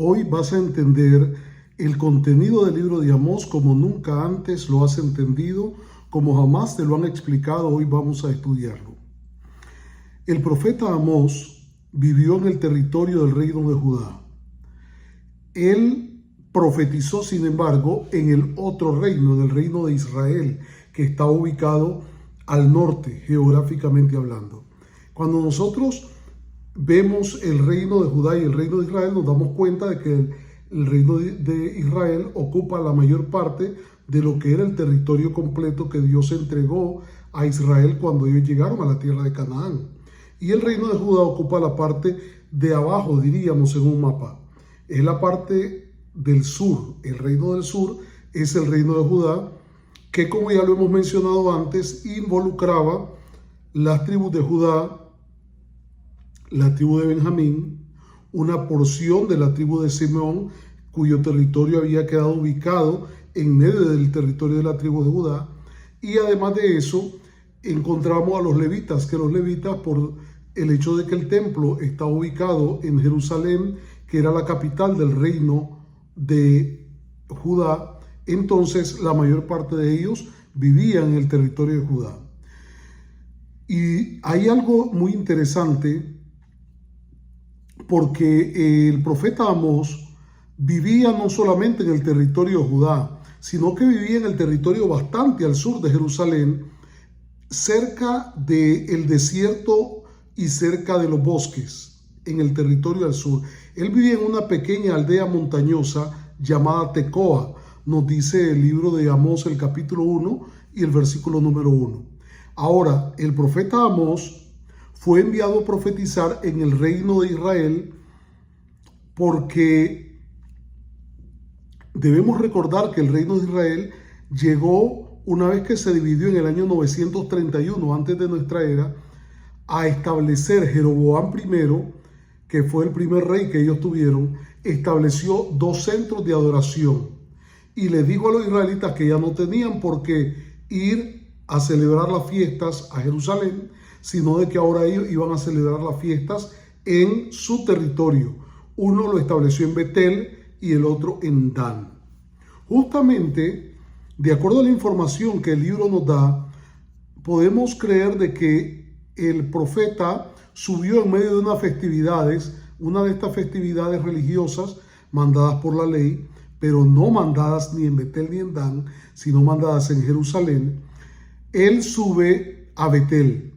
Hoy vas a entender el contenido del libro de Amós como nunca antes lo has entendido, como jamás te lo han explicado. Hoy vamos a estudiarlo. El profeta Amós vivió en el territorio del reino de Judá. Él profetizó, sin embargo, en el otro reino, en el reino de Israel, que está ubicado al norte, geográficamente hablando. Cuando nosotros vemos el reino de Judá y el reino de Israel, nos damos cuenta de que el reino de Israel ocupa la mayor parte de lo que era el territorio completo que Dios entregó a Israel cuando ellos llegaron a la tierra de Canaán. Y el reino de Judá ocupa la parte de abajo, diríamos, en un mapa. Es la parte del sur. El reino del sur es el reino de Judá, que, como ya lo hemos mencionado antes, involucraba las tribus de Judá, la tribu de Benjamín, una porción de la tribu de Simeón, cuyo territorio había quedado ubicado en medio del territorio de la tribu de Judá. Y además de eso, encontramos a los levitas, que los levitas, por el hecho de que el templo está ubicado en Jerusalén, que era la capital del reino de Judá, entonces la mayor parte de ellos vivían en el territorio de Judá. Y hay algo muy interesante, porque el profeta Amós vivía no solamente en el territorio de Judá, sino que vivía en el territorio bastante al sur de Jerusalén, cerca del desierto y cerca de los bosques, en el territorio al sur. Él vivía en una pequeña aldea montañosa llamada Tecoa, nos dice el libro de Amós, el capítulo 1 y el versículo número 1. Ahora, el profeta Amós fue enviado a profetizar en el reino de Israel, porque debemos recordar que el reino de Israel llegó una vez que se dividió en el año 931 antes de nuestra era, a establecer Jeroboam I, que fue el primer rey que ellos tuvieron, estableció dos centros de adoración y le dijo a los israelitas que ya no tenían por qué ir a celebrar las fiestas a Jerusalén, sino de que ahora ellos iban a celebrar las fiestas en su territorio. Uno lo estableció en Betel y el otro en Dan. Justamente, de acuerdo a la información que el libro nos da, podemos creer de que el profeta subió en medio de unas festividades, una de estas festividades religiosas mandadas por la ley, pero no mandadas ni en Betel ni en Dan, sino mandadas en Jerusalén. Él sube a Betel.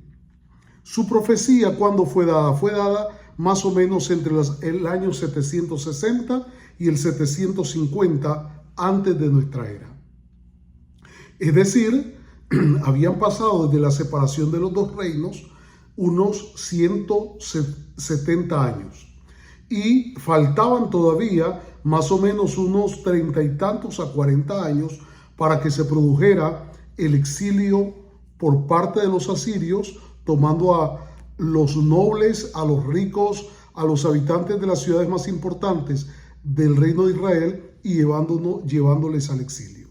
Su profecía, ¿cuándo fue dada? Fue dada más o menos entre el año 760 y el 750 antes de nuestra era. Es decir, habían pasado desde la separación de los dos reinos unos 170 años. Y faltaban todavía más o menos unos 30 y tantos a 40 años para que se produjera el exilio por parte de los asirios, tomando a los nobles, a los ricos, a los habitantes de las ciudades más importantes del reino de Israel y llevándoles al exilio.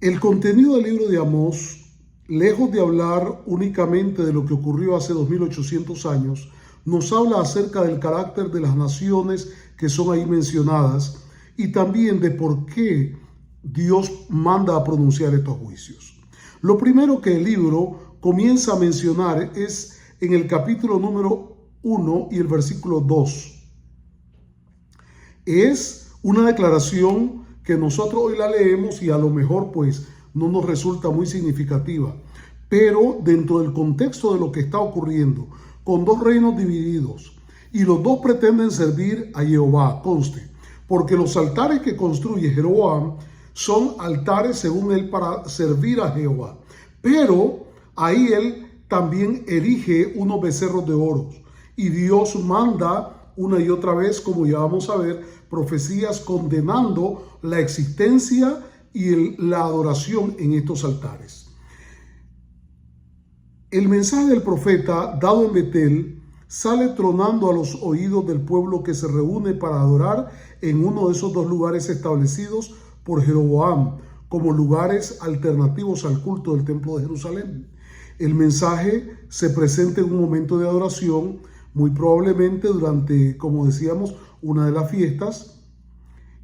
El contenido del libro de Amós, lejos de hablar únicamente de lo que ocurrió hace 2800 años, nos habla acerca del carácter de las naciones que son ahí mencionadas y también de por qué Dios manda a pronunciar estos juicios. Lo primero que el libro comienza a mencionar es en el capítulo número 1 y el versículo 2. Es una declaración que nosotros hoy la leemos y a lo mejor pues no nos resulta muy significativa, pero dentro del contexto de lo que está ocurriendo, con dos reinos divididos y los dos pretenden servir a Jehová, conste, porque los altares que construye Jeroboam son altares según él para servir a Jehová, pero ahí él también erige unos becerros de oro y Dios manda una y otra vez, como ya vamos a ver, profecías condenando la existencia y la adoración en estos altares. El mensaje del profeta dado en Betel sale tronando a los oídos del pueblo que se reúne para adorar en uno de esos dos lugares establecidos por Jeroboam como lugares alternativos al culto del templo de Jerusalén. El mensaje se presenta en un momento de adoración, muy probablemente durante, como decíamos, una de las fiestas,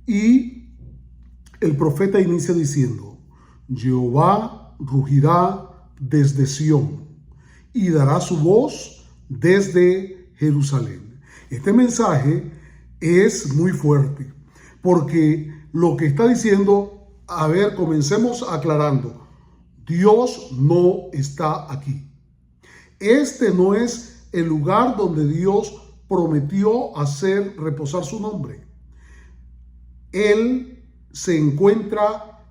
y el profeta inicia diciendo: Jehová rugirá desde Sión y dará su voz desde Jerusalén. Este mensaje es muy fuerte, porque lo que está diciendo, a ver, comencemos aclarando: Dios no está aquí. Este no es el lugar donde Dios prometió hacer reposar su nombre. Él se encuentra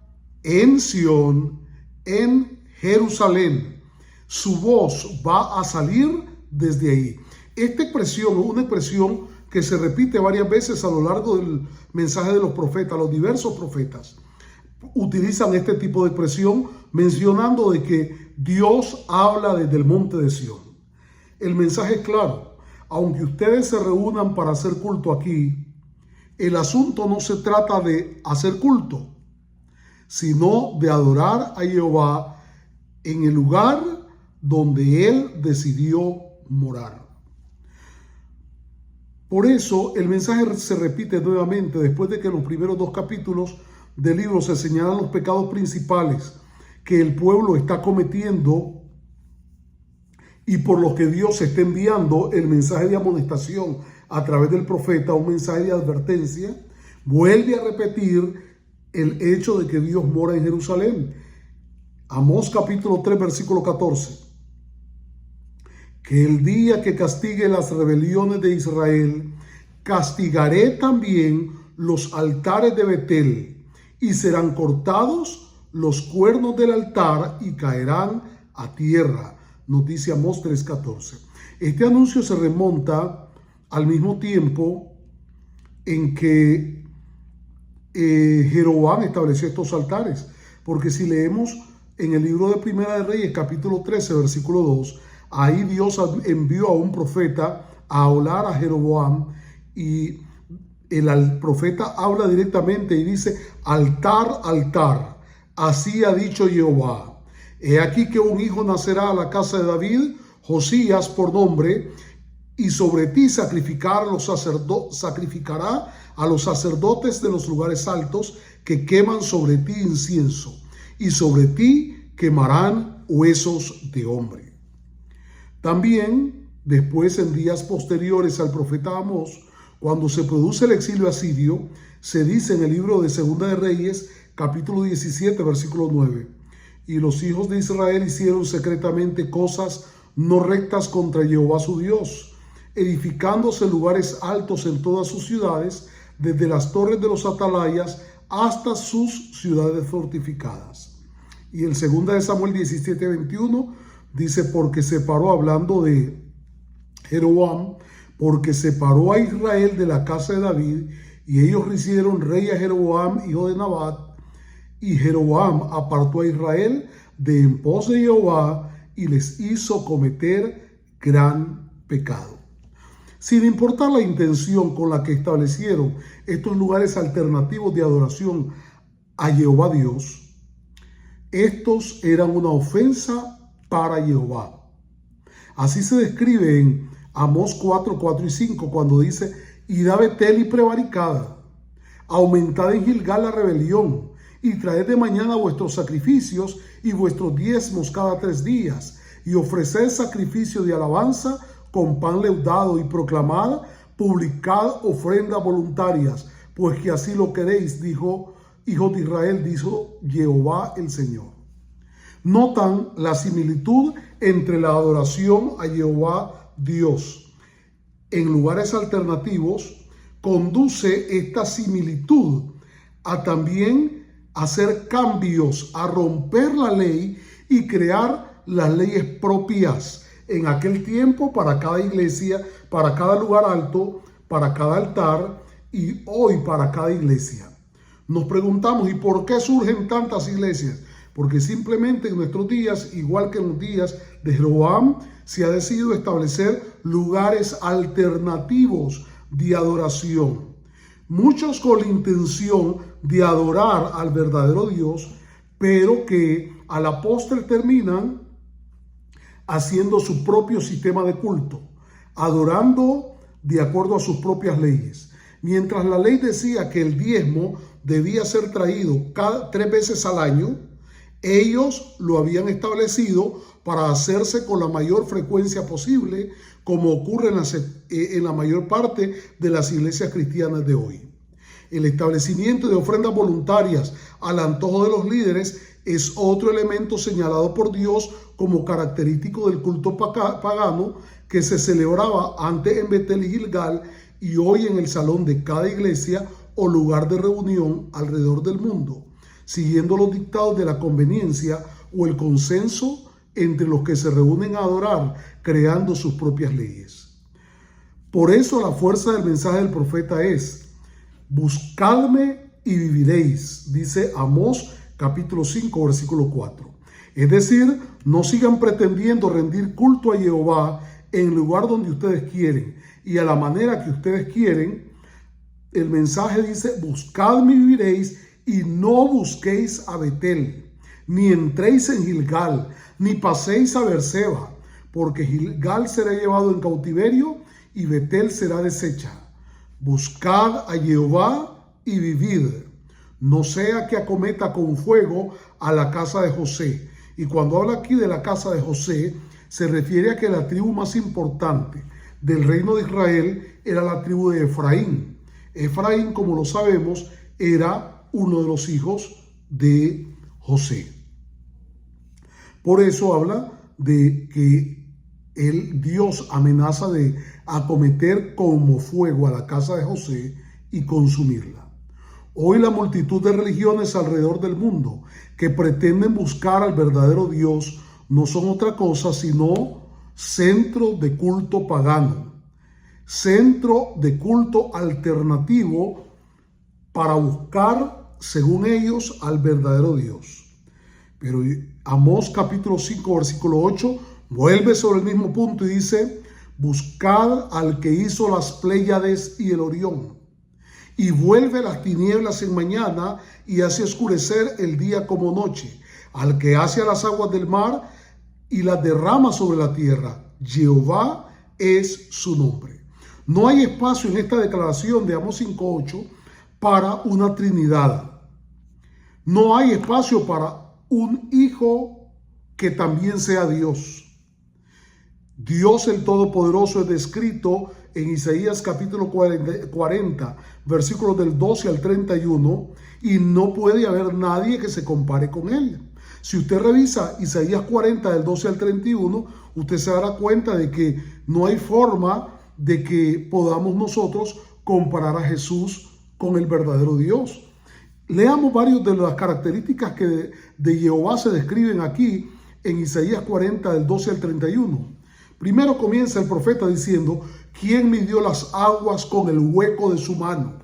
en Sión, en Jerusalén. Su voz va a salir desde ahí. Esta expresión es una expresión que se repite varias veces a lo largo del mensaje de los profetas. Los diversos profetas utilizan este tipo de expresión mencionando de que Dios habla desde el monte de Sión. El mensaje es claro: aunque ustedes se reúnan para hacer culto aquí, el asunto no se trata de hacer culto, sino de adorar a Jehová en el lugar donde Él decidió morar. Por eso el mensaje se repite nuevamente después de que en los primeros 2 capítulos del libro se señalan los pecados principales que el pueblo está cometiendo y por los que Dios está enviando el mensaje de amonestación a través del profeta, un mensaje de advertencia. Vuelve a repetir el hecho de que Dios mora en Jerusalén. Amós capítulo 3 versículo 14. Que el día que castigue las rebeliones de Israel, castigaré también los altares de Betel, y serán cortados los cuernos del altar y caerán a tierra. Nos dice Amós 3:14. Este anuncio se remonta al mismo tiempo en que Jeroboam estableció estos altares, porque si leemos en el libro de Primera de Reyes capítulo 13 versículo 2, ahí Dios envió a un profeta a hablar a Jeroboam, y el profeta habla directamente y dice: altar, altar, así ha dicho Jehová, he aquí que un hijo nacerá a la casa de David, Josías por nombre, y sobre ti sacrificará a los sacerdotes de los lugares altos que queman sobre ti incienso, y sobre ti quemarán huesos de hombre. También, después, en días posteriores al profeta Amós, cuando se produce el exilio asirio, se dice en el libro de Segunda de Reyes, capítulo 17, versículo 9: y los hijos de Israel hicieron secretamente cosas no rectas contra Jehová su Dios, edificándose lugares altos en todas sus ciudades, desde las torres de los atalayas hasta sus ciudades fortificadas. Y en 2 de Samuel 17:21 dice: porque separó, hablando de Jeroboam, porque separó a Israel de la casa de David, y ellos hicieron rey a Jeroboam, hijo de Nabat, y Jeroboam apartó a Israel de en pos de Jehová, y les hizo cometer gran pecado. Sin importar la intención con la que establecieron estos lugares alternativos de adoración a Jehová Dios, estos eran una ofensa para Jehová. Así se describe en Amós 4, 4 y 5, cuando dice: id a Betel y prevaricada, aumentad en Gilgal la rebelión, y traed de mañana vuestros sacrificios y vuestros diezmos cada 3 días, y ofreced sacrificio de alabanza con pan leudado, y proclamad, publicad ofrendas voluntarias, pues que así lo queréis, dijo hijos de Israel, dijo Jehová el Señor. Notan la similitud entre la adoración a Jehová Dios en lugares alternativos. Conduce esta similitud a también hacer cambios, a romper la ley y crear las leyes propias en aquel tiempo para cada iglesia, para cada lugar alto, para cada altar, y hoy para cada iglesia. Nos preguntamos: ¿y por qué surgen tantas iglesias? Porque simplemente en nuestros días, igual que en los días de Jeroboam, se ha decidido establecer lugares alternativos de adoración. Muchos con la intención de adorar al verdadero Dios, pero que a la postre terminan haciendo su propio sistema de culto, adorando de acuerdo a sus propias leyes. Mientras la ley decía que el diezmo debía ser traído 3 veces al año, ellos lo habían establecido para hacerse con la mayor frecuencia posible, como ocurre en la mayor parte de las iglesias cristianas de hoy. El establecimiento de ofrendas voluntarias al antojo de los líderes es otro elemento señalado por Dios como característico del culto pagano que se celebraba antes en Betel y Gilgal y hoy en el salón de cada iglesia o lugar de reunión alrededor del mundo, siguiendo los dictados de la conveniencia o el consenso entre los que se reúnen a adorar, creando sus propias leyes. Por eso la fuerza del mensaje del profeta es: buscadme y viviréis, dice Amós capítulo 5, versículo 4. Es decir, no sigan pretendiendo rendir culto a Jehová en el lugar donde ustedes quieren y a la manera que ustedes quieren. El mensaje dice: buscadme y viviréis, y no busquéis a Betel, ni entréis en Gilgal, ni paséis a Beerseba, porque Gilgal será llevado en cautiverio y Betel será deshecha. Buscad a Jehová y vivid, no sea que acometa con fuego a la casa de José. Y cuando habla aquí de la casa de José, se refiere a que la tribu más importante del reino de Israel era la tribu de Efraín. Efraín, como lo sabemos, era uno de los hijos de José. Por eso habla de que Dios amenaza de acometer como fuego a la casa de José y consumirla. Hoy la multitud de religiones alrededor del mundo que pretenden buscar al verdadero Dios no son otra cosa sino centro de culto pagano, centro de culto alternativo para buscar, según ellos, al verdadero Dios. Pero Amós capítulo 5, versículo 8, vuelve sobre el mismo punto y dice: buscad al que hizo las Pléyades y el Orión, y vuelve las tinieblas en mañana y hace oscurecer el día como noche, al que hace a las aguas del mar y las derrama sobre la tierra. Jehová es su nombre. No hay espacio en esta declaración de Amós 5:8 para una Trinidad. No hay espacio para un hijo que también sea Dios. Dios el Todopoderoso es descrito en Isaías capítulo 40, versículos del 12 al 31, y no puede haber nadie que se compare con él. Si usted revisa Isaías 40 del 12 al 31, usted se dará cuenta de que no hay forma de que podamos nosotros comparar a Jesús con el verdadero Dios. Leamos varias de las características que de Jehová se describen aquí en Isaías 40 del 12 al 31. Primero comienza el profeta diciendo: ¿quién midió las aguas con el hueco de su mano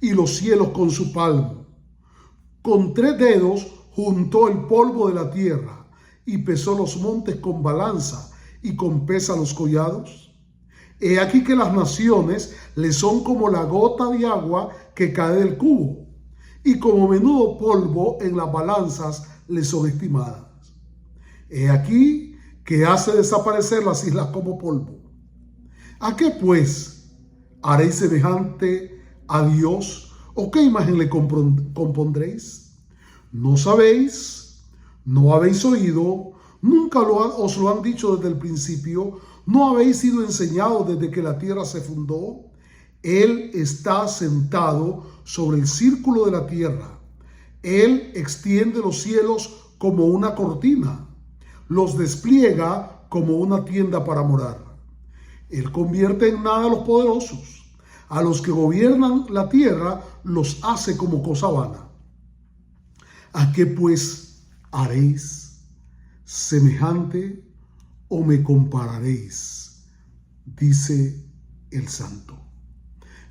y los cielos con su palmo? Con 3 dedos juntó el polvo de la tierra y pesó los montes con balanza y con pesa los collados. He aquí que las naciones le son como la gota de agua que cae del cubo, y como menudo polvo en las balanzas le son estimadas. He aquí que hace desaparecer las islas como polvo. ¿A qué pues haréis semejante a Dios? ¿O qué imagen le compondréis? ¿No sabéis? ¿No habéis oído? ¿Nunca os lo han dicho desde el principio? ¿No habéis sido enseñados desde que la tierra se fundó? Él está sentado sobre el círculo de la tierra. Él extiende los cielos como una cortina, los despliega como una tienda para morar. Él convierte en nada a los poderosos. A los que gobiernan la tierra los hace como cosa vana. ¿A qué pues haréis semejante o me compararéis? Dice el Santo.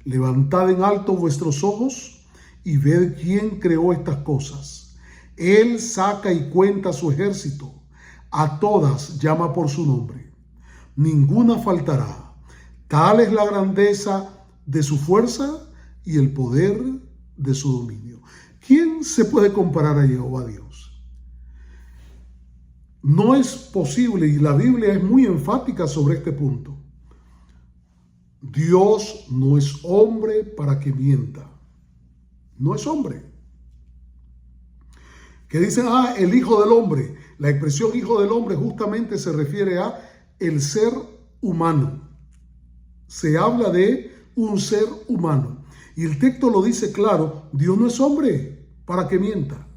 Levantad en alto vuestros ojos y ved quién creó estas cosas. Él saca y cuenta su ejército. A todas llama por su nombre. Ninguna faltará. Tal es la grandeza de su fuerza y el poder de su dominio. ¿Quién se puede comparar a Jehová Dios? No, No es posible, y la Biblia es muy enfática sobre este punto. Dios no es hombre para que mienta. No es hombre. Que dicen, el hijo del hombre. La expresión hijo del hombre justamente se refiere a el ser humano. Se habla de un ser humano. Y el texto lo dice claro, Dios no es hombre para que mienta.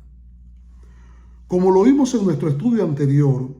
Como lo vimos en nuestro estudio anterior,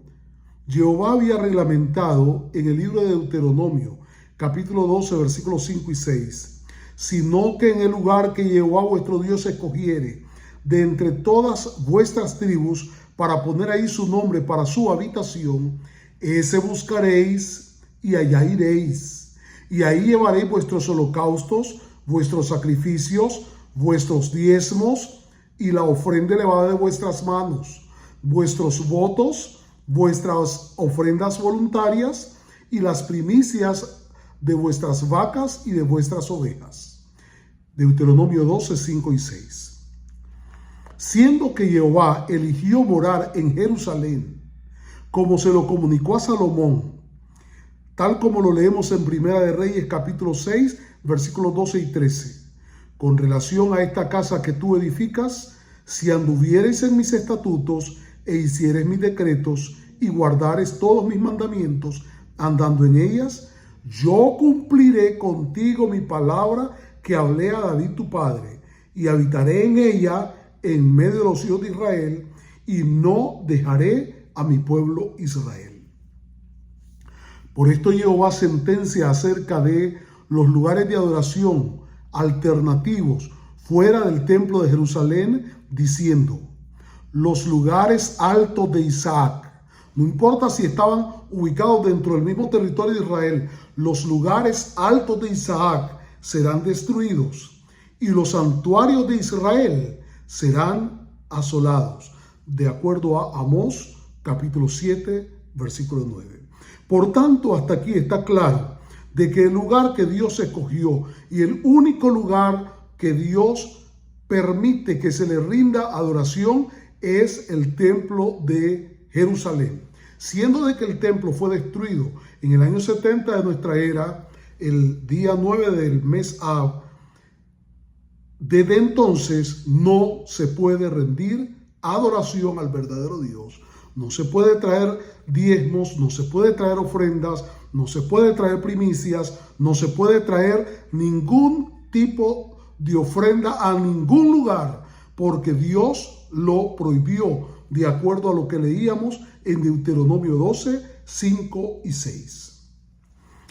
Jehová había reglamentado en el libro de Deuteronomio, capítulo 12, versículos 5 y 6, sino que en el lugar que Jehová vuestro Dios escogiere, de entre todas vuestras tribus, para poner ahí su nombre para su habitación, ese buscaréis y allá iréis. Y ahí llevaréis vuestros holocaustos, vuestros sacrificios, vuestros diezmos y la ofrenda elevada de vuestras manos, vuestros votos, vuestras ofrendas voluntarias y las primicias de vuestras vacas y de vuestras ovejas. Deuteronomio 12, 5 y 6. Siendo que Jehová eligió morar en Jerusalén, como se lo comunicó a Salomón, tal como lo leemos en Primera de Reyes capítulo 6, versículos 12 y 13. Con relación a esta casa que tú edificas, si anduviereis en mis estatutos e hiciereis mis decretos y guardareis todos mis mandamientos, andando en ellas, yo cumpliré contigo mi palabra que hablé a David tu padre, y habitaré en ella en medio de los hijos de Israel, y no dejaré a mi pueblo Israel. Por esto Jehová sentencia acerca de los lugares de adoración alternativos fuera del templo de Jerusalén, diciendo, los lugares altos de Isaac, no importa si estaban ubicados dentro del mismo territorio de Israel, los lugares altos de Isaac serán destruidos, y los santuarios de Israel serán asolados, de acuerdo a Amós capítulo 7, versículo 9. Por tanto, hasta aquí está claro de que el lugar que Dios escogió y el único lugar que Dios permite que se le rinda adoración es el templo de Jerusalén. Siendo de que el templo fue destruido en el año 70 de nuestra era, el día 9 del mes Av, desde entonces no se puede rendir adoración al verdadero Dios. No se puede traer diezmos, no se puede traer ofrendas, no se puede traer primicias, no se puede traer ningún tipo de ofrenda a ningún lugar, porque Dios lo prohibió, de acuerdo a lo que leíamos en Deuteronomio 12, 5 y 6.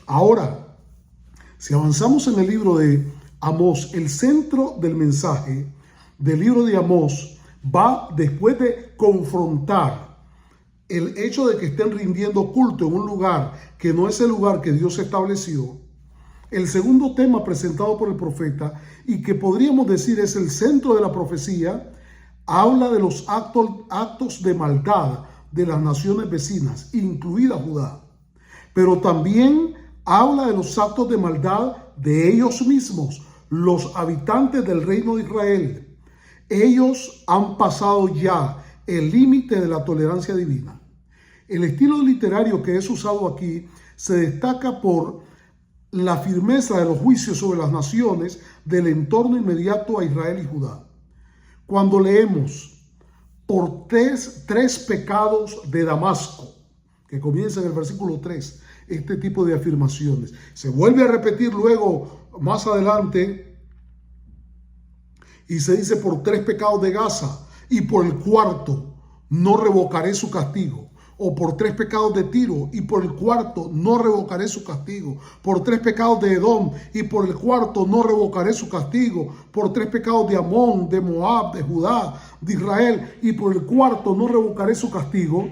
Ahora, si avanzamos en el libro de Amós, el centro del mensaje del libro de Amós va, después de confrontar el hecho de que estén rindiendo culto en un lugar que no es el lugar que Dios estableció. El segundo tema presentado por el profeta, y que podríamos decir es el centro de la profecía, habla de los actos de maldad de las naciones vecinas, incluida Judá. Pero también habla de los actos de maldad de ellos mismos, los habitantes del reino de Israel. Ellos han pasado ya el límite de la tolerancia divina. El estilo literario que es usado aquí se destaca por la firmeza de los juicios sobre las naciones del entorno inmediato a Israel y Judá. Cuando leemos por tres pecados de Damasco, que comienza en el versículo 3, este tipo de afirmaciones, se vuelve a repetir luego más adelante y se dice por 3 pecados de Gaza, y por el cuarto no revocaré su castigo. O por 3 pecados de Tiro, y por el cuarto no revocaré su castigo. Por 3 pecados de Edom, y por el cuarto no revocaré su castigo. Por 3 pecados de Amón, de Moab, de Judá, de Israel, y por el cuarto no revocaré su castigo.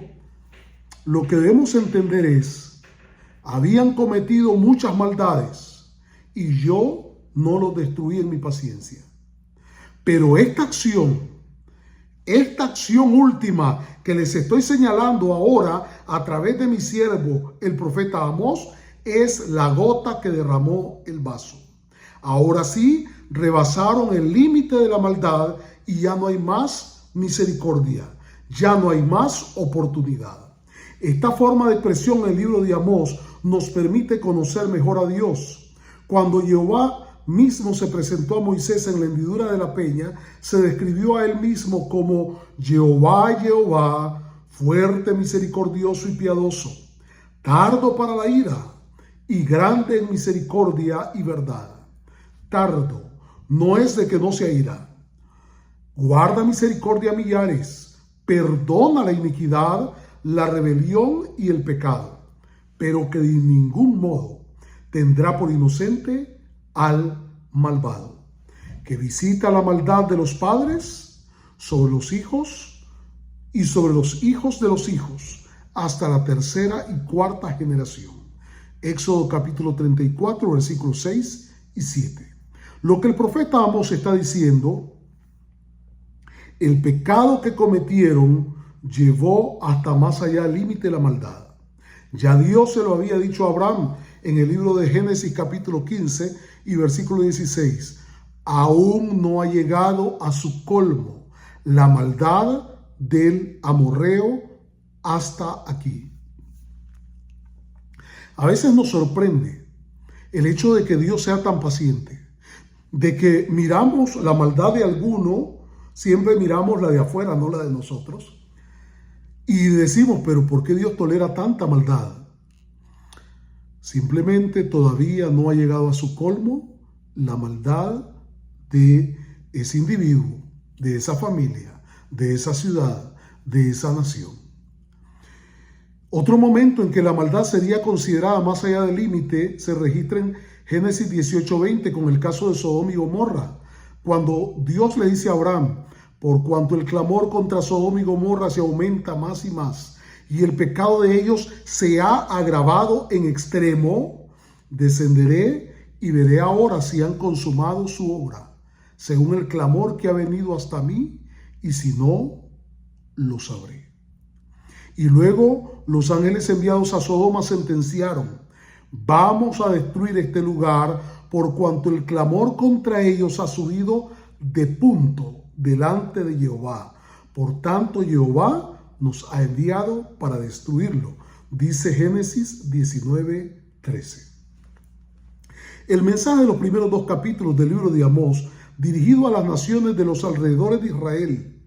Lo que debemos entender es, habían cometido muchas maldades, y yo no los destruí en mi paciencia. Pero esta acción última que les estoy señalando ahora a través de mi siervo, el profeta Amós, es la gota que derramó el vaso. Ahora sí, rebasaron el límite de la maldad y ya no hay más misericordia, ya no hay más oportunidad. Esta forma de expresión en el libro de Amós nos permite conocer mejor a Dios, Cuando Jehová mismo se presentó a Moisés en la hendidura de la peña, se describió a él mismo como Jehová, Jehová, fuerte, misericordioso y piadoso, tardo para la ira y grande en misericordia y verdad. Tardo no es de que no se aira. Guarda misericordia a millares, perdona la iniquidad, la rebelión y el pecado, pero que de ningún modo tendrá por inocente al malvado, que visita la maldad de los padres sobre los hijos y sobre los hijos de los hijos hasta la tercera y cuarta generación. Éxodo capítulo 34, versículos 6 y 7. Lo que el profeta Amós está diciendo, el pecado que cometieron llevó hasta más allá del límite de la maldad. Ya Dios se lo había dicho a Abraham en el libro de Génesis capítulo 15 y versículo 16. Aún no ha llegado a su colmo la maldad del amorreo hasta aquí. A veces nos sorprende el hecho de que Dios sea tan paciente, de que miramos la maldad de alguno, siempre miramos la de afuera, no la de nosotros, y decimos, pero ¿por qué Dios tolera tanta maldad? Simplemente todavía no ha llegado a su colmo la maldad de ese individuo, de esa familia, de esa ciudad, de esa nación. Otro momento en que la maldad sería considerada más allá del límite se registra en Génesis 18:20 con el caso de Sodoma y Gomorra, cuando Dios le dice a Abraham, por cuanto el clamor contra Sodoma y Gomorra se aumenta más y más, y el pecado de ellos se ha agravado en extremo, descenderé y veré ahora si han consumado su obra, según el clamor que ha venido hasta mí, y si no, lo sabré. Y luego los ángeles enviados a Sodoma sentenciaron, vamos a destruir este lugar por cuanto el clamor contra ellos ha subido de punto delante de Jehová. Por tanto, Jehová nos ha enviado para destruirlo. Dice Génesis 19:13. El mensaje de los primeros dos capítulos del libro de Amós, dirigido a las naciones de los alrededores de Israel,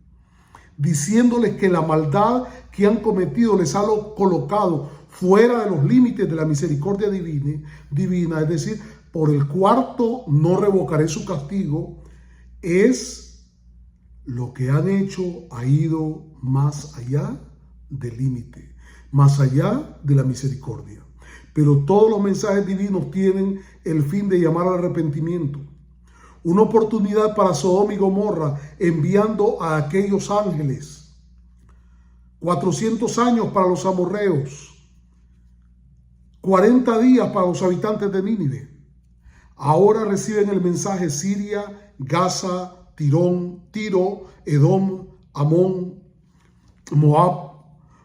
diciéndoles que la maldad que han cometido les ha colocado fuera de los límites de la misericordia divina, es decir, por el cuarto no revocaré su castigo, es lo que han hecho ha ido más allá del límite, más allá de la misericordia. Pero todos los mensajes divinos tienen el fin de llamar al arrepentimiento. Una oportunidad para Sodoma y Gomorra, enviando a aquellos ángeles. 400 años para los amorreos. 40 días para los habitantes de Nínive. Ahora reciben el mensaje Siria, Gaza, Tiro, Edom, Amón, Moab.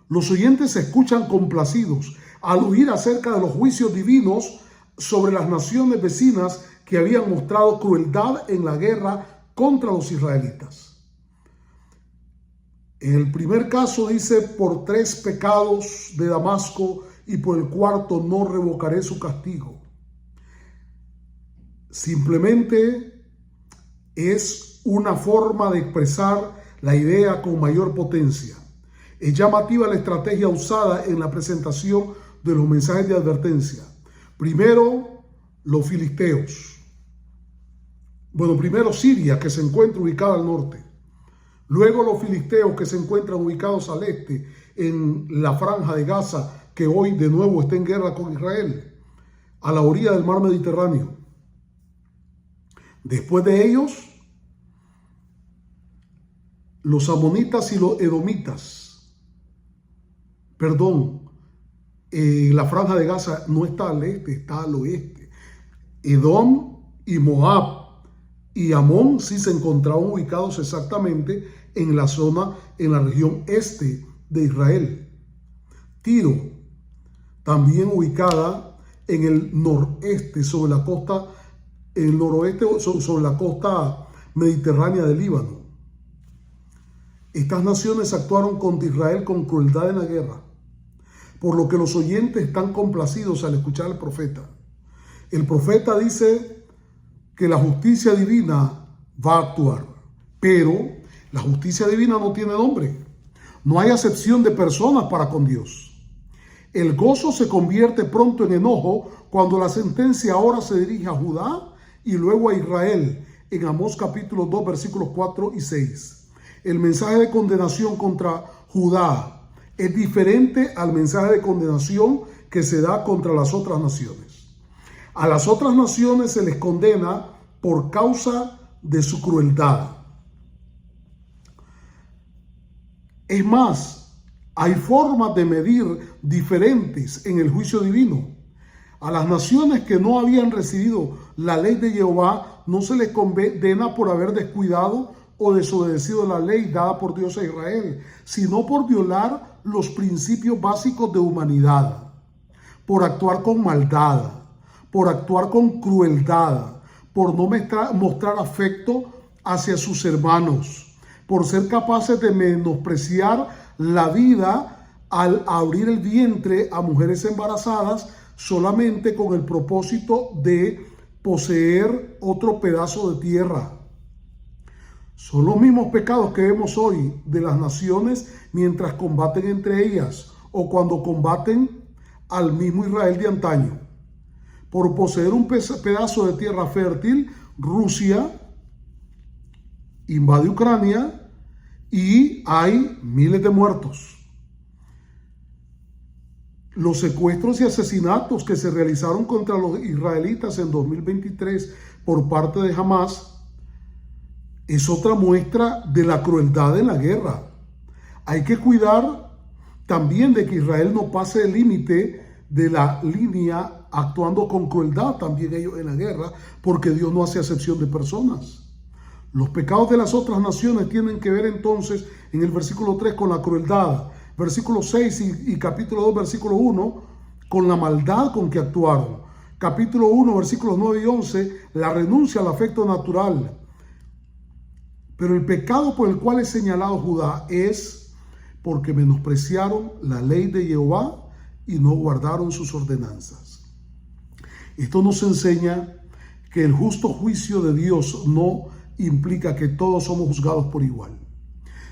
Los oyentes se escuchan complacidos al oír acerca de los juicios divinos sobre las naciones vecinas que habían mostrado crueldad en la guerra contra los israelitas. En el primer caso dice, por 3 pecados de Damasco y por el cuarto no revocaré su castigo. Simplemente es una forma de expresar la idea con mayor potencia. Es llamativa la estrategia usada en la presentación de los mensajes de advertencia. Primero, los filisteos. Primero Siria, que se encuentra ubicada al norte. Luego los filisteos, que se encuentran ubicados al este, en la franja de Gaza, que hoy de nuevo está en guerra con Israel, a la orilla del mar Mediterráneo. Después de ellos, los amonitas y los edomitas. La franja de Gaza no está al este, está al oeste. Edom y Moab y Amón sí se encontraban ubicados exactamente en la zona, en la región este de Israel. Tiro, también ubicada en el noreste, sobre la costa, en el noroeste, sobre la costa mediterránea del Líbano. Estas naciones actuaron contra Israel con crueldad en la guerra, por lo que los oyentes están complacidos al escuchar al profeta. El profeta dice que la justicia divina va a actuar, pero la justicia divina no tiene nombre. No hay acepción de personas para con Dios. El gozo se convierte pronto en enojo cuando la sentencia ahora se dirige a Judá y luego a Israel, en Amós capítulo 2, versículos 4 y 6. El mensaje de condenación contra Judá es diferente al mensaje de condenación que se da contra las otras naciones. A las otras naciones se les condena por causa de su crueldad. Es más, hay formas de medir diferentes en el juicio divino. A las naciones que no habían recibido la ley de Jehová no se les condena por haber descuidado o desobedecido la ley dada por Dios a Israel, sino por violar los principios básicos de humanidad, por actuar con maldad, por actuar con crueldad, por no mostrar afecto hacia sus hermanos, por ser capaces de menospreciar la vida al abrir el vientre a mujeres embarazadas solamente con el propósito de poseer otro pedazo de tierra. Son los mismos pecados que vemos hoy de las naciones mientras combaten entre ellas o cuando combaten al mismo Israel de antaño. Por poseer un pedazo de tierra fértil, Rusia invade Ucrania y hay miles de muertos. Los secuestros y asesinatos que se realizaron contra los israelitas en 2023 por parte de Hamas es otra muestra de la crueldad en la guerra. Hay que cuidar también de que Israel no pase el límite de la línea actuando con crueldad también ellos en la guerra, porque Dios no hace acepción de personas. Los pecados de las otras naciones tienen que ver entonces en el versículo 3 con la crueldad, versículo 6 y capítulo 2, versículo 1, con la maldad con que actuaron. Capítulo 1, versículos 9 y 11, la renuncia al afecto natural. Pero el pecado por el cual es señalado Judá es porque menospreciaron la ley de Jehová y no guardaron sus ordenanzas. Esto nos enseña que el justo juicio de Dios no implica que todos somos juzgados por igual,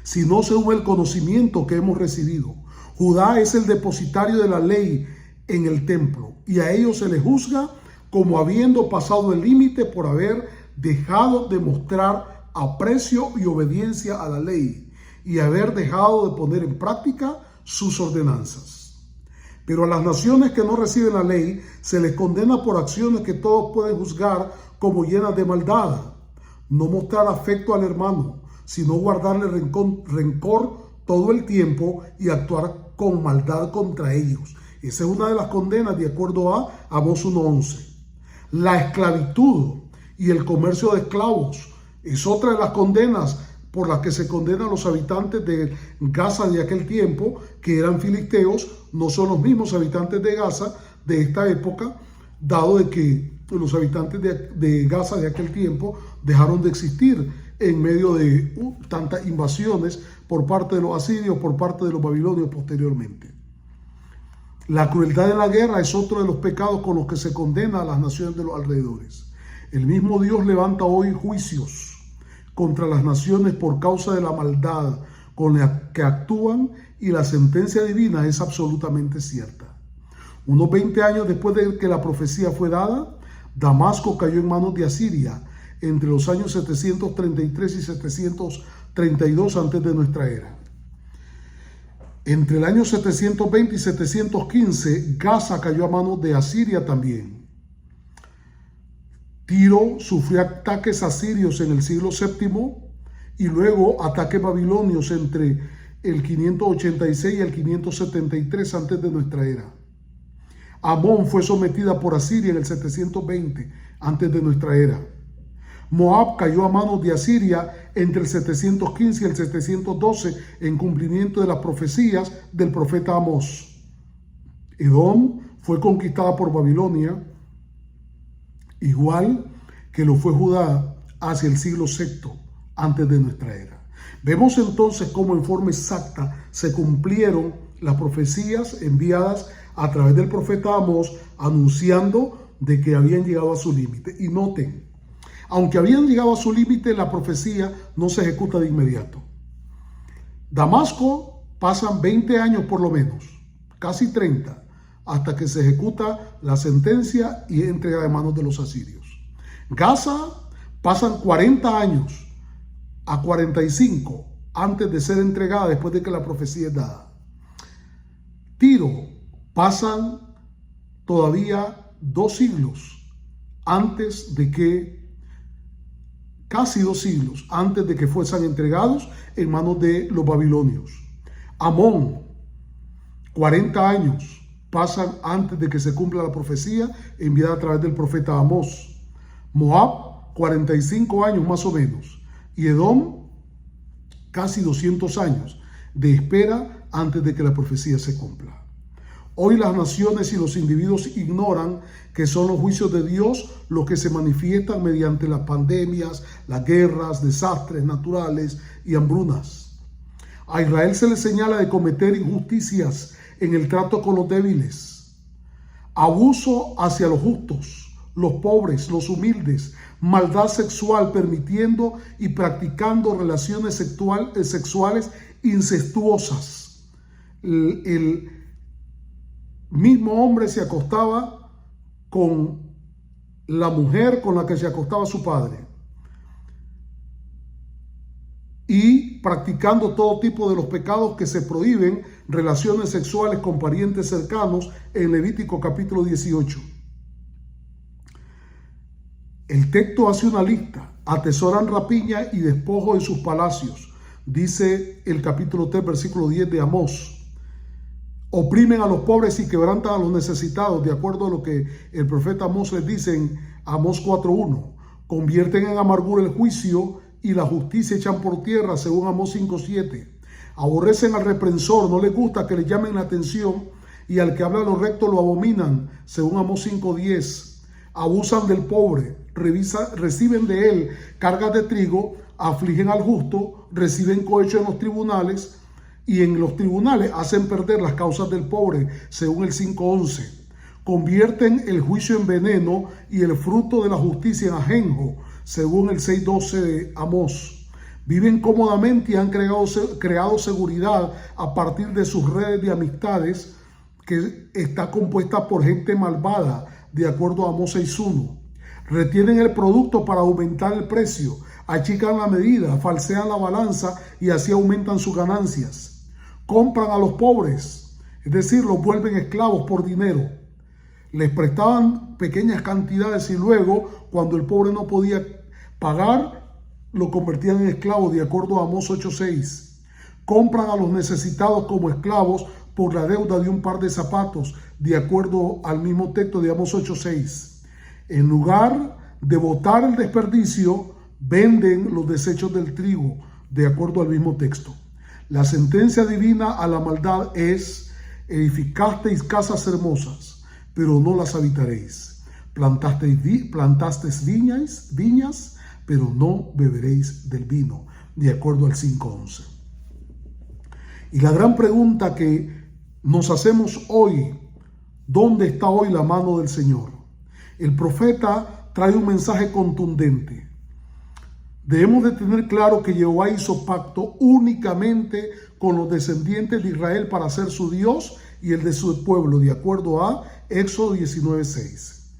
sino según el conocimiento que hemos recibido. Judá es el depositario de la ley en el templo y a ellos se les juzga como habiendo pasado el límite por haber dejado de mostrar aprecio y obediencia a la ley y haber dejado de poner en práctica sus ordenanzas. Pero a las naciones que no reciben la ley se les condena por acciones que todos pueden juzgar como llenas de maldad. No mostrar afecto al hermano, sino guardarle rencor todo el tiempo y actuar con maldad contra ellos. Esa es una de las condenas de acuerdo a Amós 1:11. La esclavitud y el comercio de esclavos es otra de las condenas por las que se condenan los habitantes de Gaza de aquel tiempo, que eran filisteos. No son los mismos habitantes de Gaza de esta época, dado de que los habitantes de Gaza de aquel tiempo dejaron de existir en medio de tantas invasiones por parte de los asirios, por parte de los babilonios posteriormente. La crueldad en la guerra es otro de los pecados con los que se condena a las naciones de los alrededores. El mismo Dios levanta hoy juicios contra las naciones por causa de la maldad con la que actúan, y la sentencia divina es absolutamente cierta. Unos 20 años después de que la profecía fue dada, Damasco cayó en manos de Asiria entre los años 733 y 732 antes de nuestra era. Entre el año 720 y 715, Gaza cayó a manos de Asiria también. Tiro sufrió ataques asirios en el siglo VII y luego ataques babilonios entre el 586 y el 573 antes de nuestra era. Amón fue sometida por Asiria en el 720 antes de nuestra era. Moab cayó a manos de Asiria entre el 715 y el 712 en cumplimiento de las profecías del profeta Amós. Edom fue conquistada por Babilonia, igual que lo fue Judá hacia el siglo VI antes de nuestra era. Vemos entonces cómo en forma exacta se cumplieron las profecías enviadas a través del profeta Amós, anunciando de que habían llegado a su límite. Y noten, aunque habían llegado a su límite, la profecía no se ejecuta de inmediato. Damasco pasan 20 años por lo menos, casi 30, hasta que se ejecuta la sentencia y entrega de manos de los asirios. Gaza pasan 40 años a 45 antes de ser entregada después de que la profecía es dada. Tiro pasan todavía 2 siglos antes de que, casi 2 siglos antes de que fuesen entregados en manos de los babilonios. Amón, 40 años pasan antes de que se cumpla la profecía enviada a través del profeta Amós. Moab, 45 años más o menos. Y Edom, casi 200 años de espera antes de que la profecía se cumpla. Hoy las naciones y los individuos ignoran que son los juicios de Dios los que se manifiestan mediante las pandemias, las guerras, desastres naturales y hambrunas. A Israel se le señala de cometer injusticias en el trato con los débiles, abuso hacia los justos, los pobres, los humildes, maldad sexual, permitiendo y practicando relaciones sexuales incestuosas. El mismo hombre se acostaba con la mujer con la que se acostaba su padre y practicando todo tipo de los pecados que se prohíben, relaciones sexuales con parientes cercanos en Levítico capítulo 18. El texto hace una lista: atesoran rapiña y despojo en sus palacios, dice el capítulo 3 versículo 10 de Amós. Oprimen a los pobres y quebrantan a los necesitados, de acuerdo a lo que el profeta Amós les dice en Amós 4:1. Convierten en amargura el juicio y la justicia echan por tierra, según Amós 5:7. Aborrecen al reprensor, no les gusta que le llamen la atención, y al que habla lo recto lo abominan, según Amós 5:10. Abusan del pobre, reciben de él cargas de trigo, afligen al justo, reciben cohecho en los tribunales, y en los tribunales hacen perder las causas del pobre, según el 5:11. Convierten el juicio en veneno y el fruto de la justicia en ajenjo, según el 6:12 de Amós. Viven cómodamente y han creado seguridad a partir de sus redes de amistades, que está compuesta por gente malvada, de acuerdo a Amós 6:1. Retienen el producto para aumentar el precio, achican la medida, falsean la balanza y así aumentan sus ganancias. Compran a los pobres, es decir, los vuelven esclavos por dinero. Les prestaban pequeñas cantidades y luego, cuando el pobre no podía pagar, lo convertían en esclavos, de acuerdo a Amós 8:6. Compran a los necesitados como esclavos por la deuda de un par de zapatos, de acuerdo al mismo texto de Amós 8:6. En lugar de botar el desperdicio, venden los desechos del trigo, de acuerdo al mismo texto. La sentencia divina a la maldad es: edificasteis casas hermosas, pero no las habitaréis. Plantasteis viñas, pero no beberéis del vino, de acuerdo al 5:11. Y la gran pregunta que nos hacemos hoy: ¿dónde está hoy la mano del Señor? El profeta trae un mensaje contundente. Debemos de tener claro que Jehová hizo pacto únicamente con los descendientes de Israel para ser su Dios y el de su pueblo, de acuerdo a Éxodo 19:6.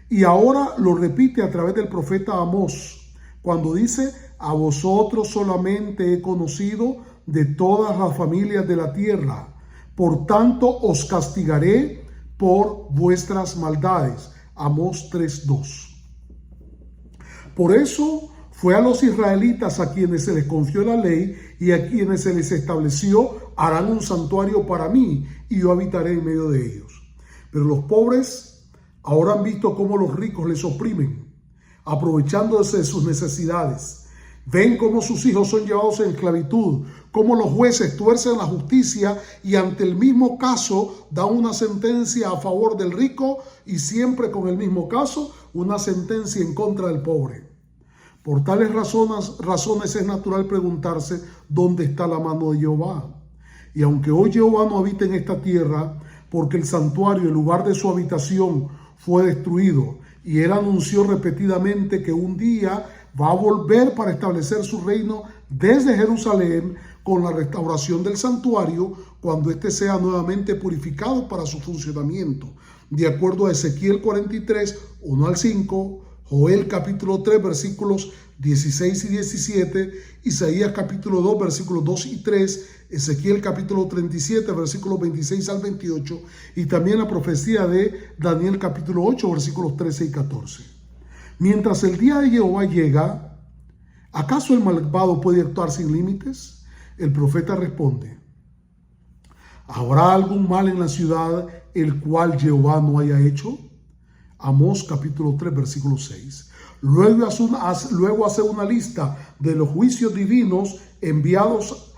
Y ahora lo repite a través del profeta Amós, cuando dice: a vosotros solamente he conocido de todas las familias de la tierra, por tanto os castigaré por vuestras maldades. Amós 3:2. Por eso fue a los israelitas a quienes se les confió la ley y a quienes se les estableció: harán un santuario para mí y yo habitaré en medio de ellos. Pero los pobres ahora han visto cómo los ricos les oprimen, aprovechándose de sus necesidades. Ven cómo sus hijos son llevados en esclavitud, cómo los jueces tuercen la justicia y ante el mismo caso dan una sentencia a favor del rico y siempre con el mismo caso una sentencia en contra del pobre. Por tales razones es natural preguntarse: ¿dónde está la mano de Jehová? Y aunque hoy Jehová no habita en esta tierra, porque el santuario, el lugar de su habitación, fue destruido. Y él anunció repetidamente que un día va a volver para establecer su reino desde Jerusalén con la restauración del santuario cuando éste sea nuevamente purificado para su funcionamiento. De acuerdo a Ezequiel 43, 1 al 5, Joel capítulo 3, versículos 16 y 17, Isaías capítulo 2, versículos 2 y 3, Ezequiel capítulo 37, versículos 26 al 28, y también la profecía de Daniel capítulo 8, versículos 13 y 14. Mientras el día de Jehová llega, ¿acaso el malvado puede actuar sin límites? El profeta responde: ¿habrá algún mal en la ciudad el cual Jehová no haya hecho? Amós capítulo 3, versículo 6. Luego hace una lista de los juicios divinos enviados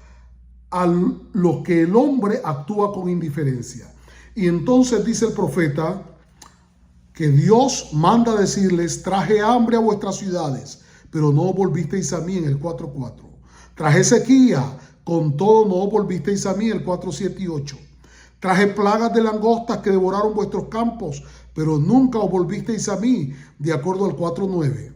a los que el hombre actúa con indiferencia. Y entonces dice el profeta que Dios manda decirles: traje hambre a vuestras ciudades, pero no volvisteis a mí, en el 4:4. Traje sequía, con todo no volvisteis a mí, el 4:7 y 8. Traje plagas de langostas que devoraron vuestros campos, pero nunca os volvisteis a mí, de acuerdo al 4:9.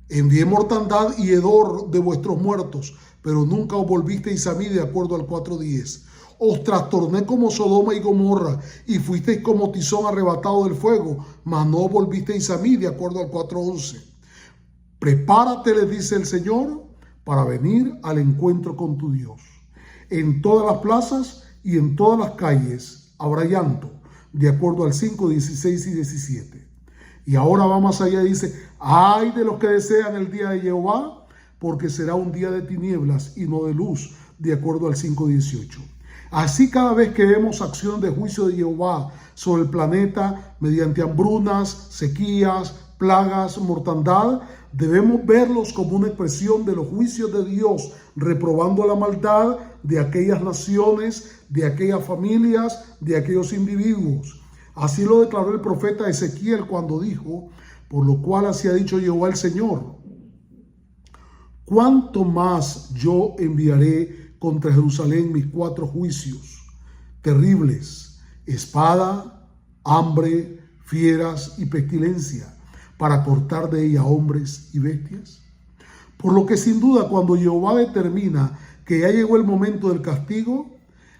Envié mortandad y hedor de vuestros muertos, pero nunca os volvisteis a mí, de acuerdo al 4:10. Os trastorné como Sodoma y Gomorra, y fuisteis como tizón arrebatado del fuego, mas no volvisteis a mí, de acuerdo al 4:11. Prepárate, le dice el Señor, para venir al encuentro con tu Dios. En todas las plazas y en todas las calles habrá llanto, de acuerdo al 5, 16 y 17. Y ahora va más allá y dice: ay de los que desean el día de Jehová, porque será un día de tinieblas y no de luz, de acuerdo al 5:18. Así, cada vez que vemos acción de juicio de Jehová sobre el planeta mediante hambrunas, sequías, plagas, mortandad, debemos verlos como una expresión de los juicios de Dios, reprobando la maldad de aquellas naciones, de aquellas familias, de aquellos individuos. Así lo declaró el profeta Ezequiel cuando dijo: por lo cual así ha dicho Jehová el Señor, ¿cuánto más yo enviaré contra Jerusalén mis 4 juicios terribles: espada, hambre, fieras y pestilencia, para cortar de ella hombres y bestias? Por lo que sin duda, cuando Jehová determina que ya llegó el momento del castigo,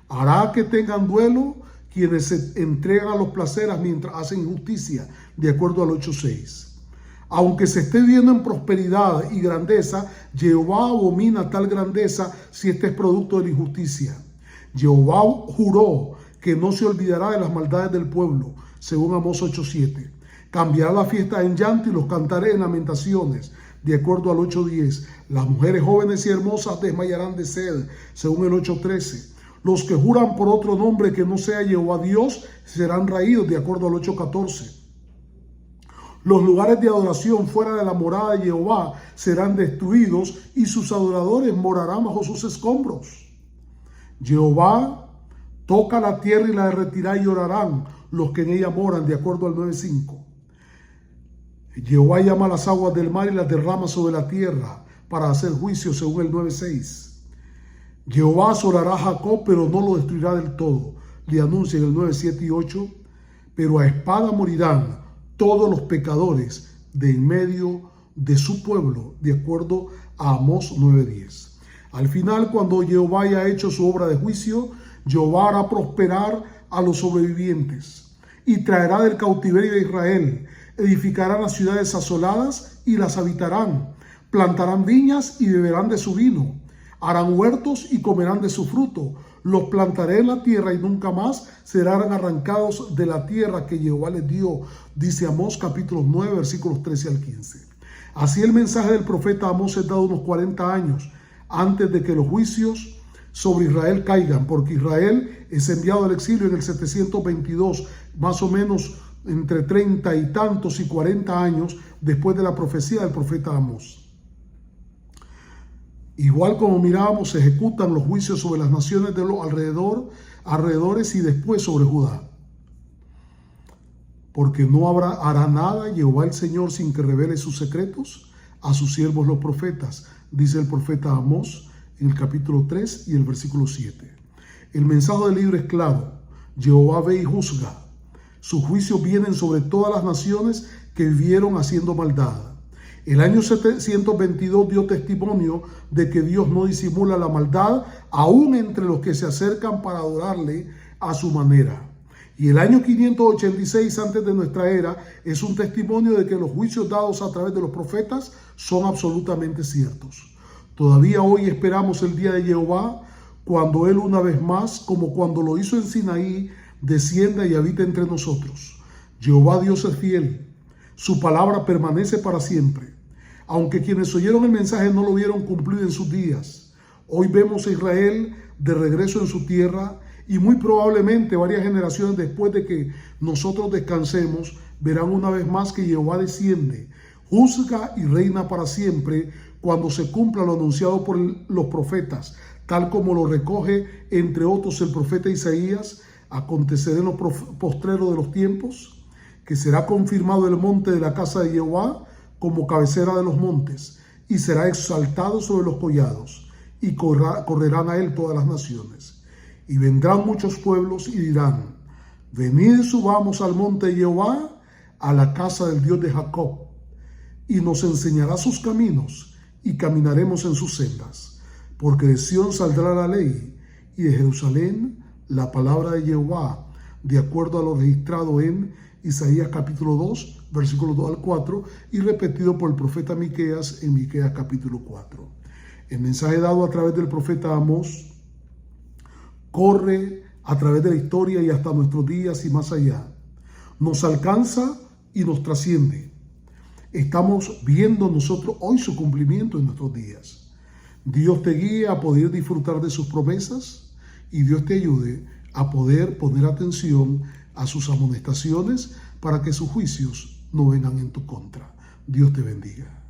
hará que tengan duelo quienes se entregan a los placeres mientras hacen justicia, de acuerdo al 8:6. Aunque se esté viviendo en prosperidad y grandeza, Jehová abomina tal grandeza si este es producto de la injusticia. Jehová juró que no se olvidará de las maldades del pueblo, según Amós 8:7. Cambiará la fiesta en llanto y los cantares en lamentaciones, de acuerdo al 8:10. Las mujeres jóvenes y hermosas desmayarán de sed, según el 8:13. Los que juran por otro nombre que no sea Jehová Dios serán raídos, de acuerdo al 8:14. Los lugares de adoración fuera de la morada de Jehová serán destruidos y sus adoradores morarán bajo sus escombros. Jehová toca la tierra y la derretirá, y llorarán los que en ella moran, de acuerdo al 9:5. Jehová llama las aguas del mar y las derrama sobre la tierra para hacer juicio, según el 9:6. Jehová asolará a Jacob, pero no lo destruirá del todo, le anuncia en el 9:7 y 8. Pero a espada morirán todos los pecadores de en medio de su pueblo, de acuerdo a Amós 9:10. Al final, cuando Jehová haya hecho su obra de juicio, Jehová hará prosperar a los sobrevivientes y traerá del cautiverio de Israel. Edificarán las ciudades asoladas y las habitarán. Plantarán viñas y beberán de su vino. Harán huertos y comerán de su fruto. Los plantaré en la tierra y nunca más serán arrancados de la tierra que Jehová les dio, dice Amós capítulo 9, versículos 13 al 15. Así el mensaje del profeta Amós es dado unos 40 años antes de que los juicios sobre Israel caigan, porque Israel es enviado al exilio en el 722, más o menos entre 30 y tantos y 40 años después de la profecía del profeta Amós. Igual como mirábamos, se ejecutan los juicios sobre las naciones de los alrededores y después sobre Judá. Porque no hará nada Jehová el Señor sin que revele sus secretos a sus siervos los profetas, dice el profeta Amós en el capítulo 3 y el versículo 7. El mensaje del libro es claro: Jehová ve y juzga. Sus juicios vienen sobre todas las naciones que vivieron haciendo maldad. El año 722 dio testimonio de que Dios no disimula la maldad, aún entre los que se acercan para adorarle a su manera. Y el año 586 antes de nuestra era es un testimonio de que los juicios dados a través de los profetas son absolutamente ciertos. Todavía hoy esperamos el día de Jehová, cuando Él una vez más, como cuando lo hizo en Sinaí, descienda y habita entre nosotros. Jehová Dios es fiel, su palabra permanece para siempre. Aunque quienes oyeron el mensaje no lo vieron cumplido en sus días, hoy vemos a Israel de regreso en su tierra, y muy probablemente varias generaciones después de que nosotros descansemos, verán una vez más que Jehová desciende, juzga y reina para siempre, cuando se cumpla lo anunciado por los profetas, tal como lo recoge entre otros el profeta Isaías. Acontecerá en los postreros de los tiempos, que será confirmado el monte de la casa de Jehová como cabecera de los montes, y será exaltado sobre los collados, y correrán a él todas las naciones. Y vendrán muchos pueblos y dirán: venid y subamos al monte de Jehová, a la casa del Dios de Jacob, y nos enseñará sus caminos, y caminaremos en sus sendas. Porque de Sión saldrá la ley, y de Jerusalén la palabra de Jehová, de acuerdo a lo registrado en Isaías capítulo 2, versículos 2 al 4, y repetido por el profeta Miqueas en Miqueas capítulo 4. El mensaje dado a través del profeta Amós corre a través de la historia y hasta nuestros días y más allá. Nos alcanza y nos trasciende. Estamos viendo nosotros hoy su cumplimiento en nuestros días. Dios te guíe a poder disfrutar de sus promesas, y Dios te ayude a poder poner atención a sus amonestaciones para que sus juicios no vengan en tu contra. Dios te bendiga.